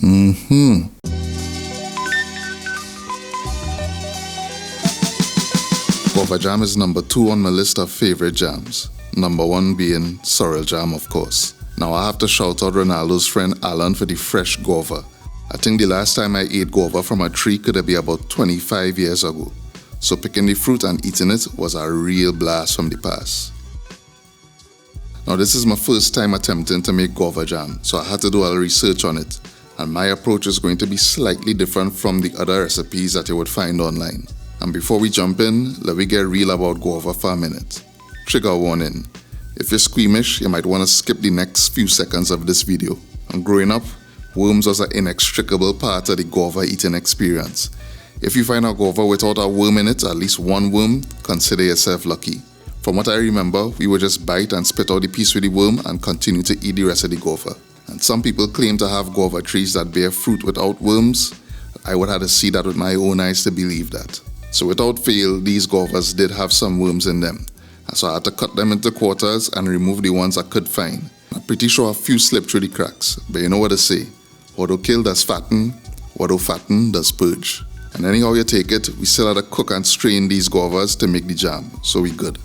Guava jam is number 2 on my list of favorite jams. Number 1 being sorrel jam, of course. Now I have to shout out Renaldo's friend Allan for the fresh guava. I think the last time I ate guava from a tree could be about 25 years ago. So picking the fruit and eating it was a real blast from the past. Now this is my first time attempting to make guava jam, so I had to do a little research on it. And my approach is going to be slightly different from the other recipes that you would find online. And before we jump in, let me get real about guava for a minute. Trigger warning. If you're squeamish, you might want to skip the next few seconds of this video. And growing up, worms was an inextricable part of the guava eating experience. If you find a guava without a worm in it, at least one worm, consider yourself lucky. From what I remember, we would just bite and spit out the piece with the worm and continue to eat the rest of the guava. And some people claim to have guava trees that bear fruit without worms. I would have to see that with my own eyes to believe that. So without fail, these guavas did have some worms in them. And so I had to cut them into quarters and remove the ones I could find. I'm pretty sure a few slipped through the cracks, but you know what to say. What do kill does fatten, what do fatten does purge. And anyhow you take it, we still had to cook and strain these guavas to make the jam, so we good.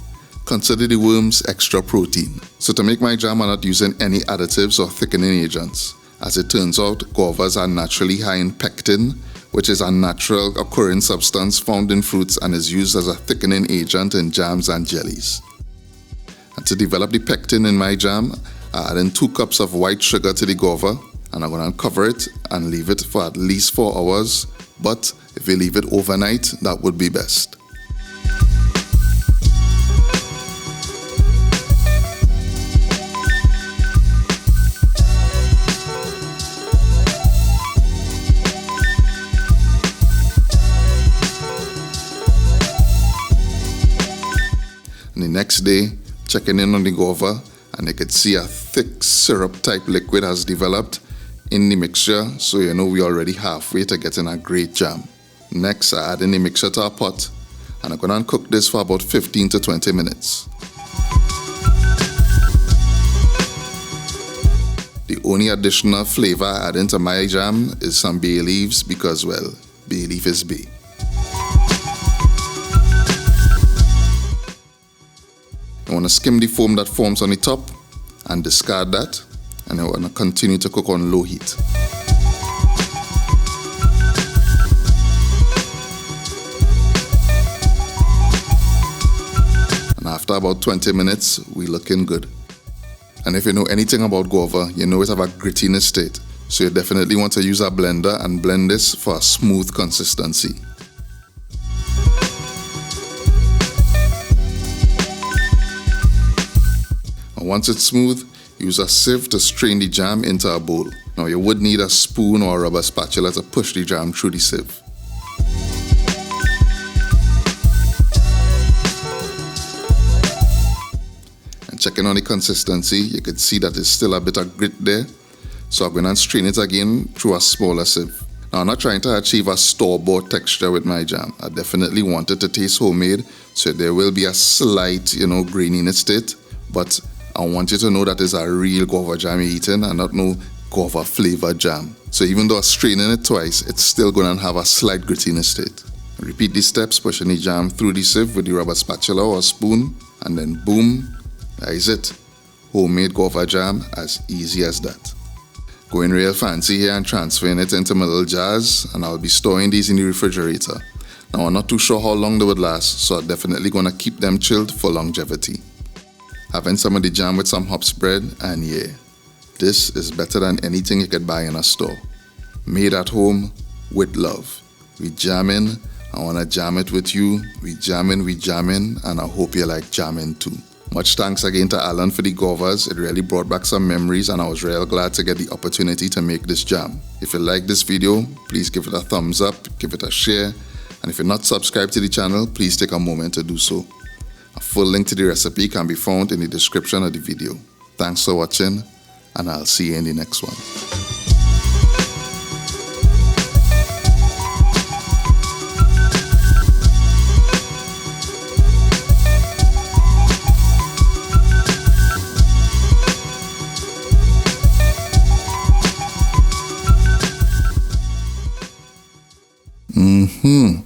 Consider the worms extra protein. So to make my jam, I'm not using any additives or thickening agents. As it turns out, guavas are naturally high in pectin, which is a natural occurring substance found in fruits and is used as a thickening agent in jams and jellies. And to develop the pectin in my jam, I add in 2 cups of white sugar to the guava, and I'm going to uncover it and leave it for at least 4 hours, but if you leave it overnight, that would be best. And the next day, checking in on the guava, and you could see a thick syrup type liquid has developed in the mixture, so you know we're already halfway to getting a great jam. Next, I add in the mixture to a pot, and I'm going to cook this for about 15 to 20 minutes. The only additional flavor I add into my jam is some bay leaves because, well, bay leaf is bay. I want to skim the foam that forms on the top and discard that, and I want to continue to cook on low heat. And after about 20 minutes, we're looking good. And if you know anything about guava, you know it have a grittiness state, so you definitely want to use a blender and blend this for a smooth consistency. Once it's smooth, use a sieve to strain the jam into a bowl. Now you would need a spoon or a rubber spatula to push the jam through the sieve. And checking on the consistency, you can see that there's still a bit of grit there. So I'm going to strain it again through a smaller sieve. Now I'm not trying to achieve a store-bought texture with my jam. I definitely want it to taste homemade, so there will be a slight, graininess to it. But I want you to know that it's a real guava jam you're eating and not no guava flavored jam. So even though I'm straining it twice, it's still going to have a slight grittiness to it. Repeat these steps, pushing the jam through the sieve with the rubber spatula or spoon, and then boom, that is it. Homemade guava jam, as easy as that. Going real fancy here and transferring it into my little jars, and I'll be storing these in the refrigerator. Now I'm not too sure how long they would last, so I'm definitely going to keep them chilled for longevity. Having some of the jam with some hops bread, and yeah, this is better than anything you could buy in a store. Made at home with love. We jamming, I want to jam it with you. We jamming, and I hope you like jamming too. Much thanks again to Allan for the guavas. It really brought back some memories and I was real glad to get the opportunity to make this jam. If you like this video, please give it a thumbs up, give it a share, and if you're not subscribed to the channel, please take a moment to do so. A full link to the recipe can be found in the description of the video. Thanks for watching, and I'll see you in the next one. Mm-hmm.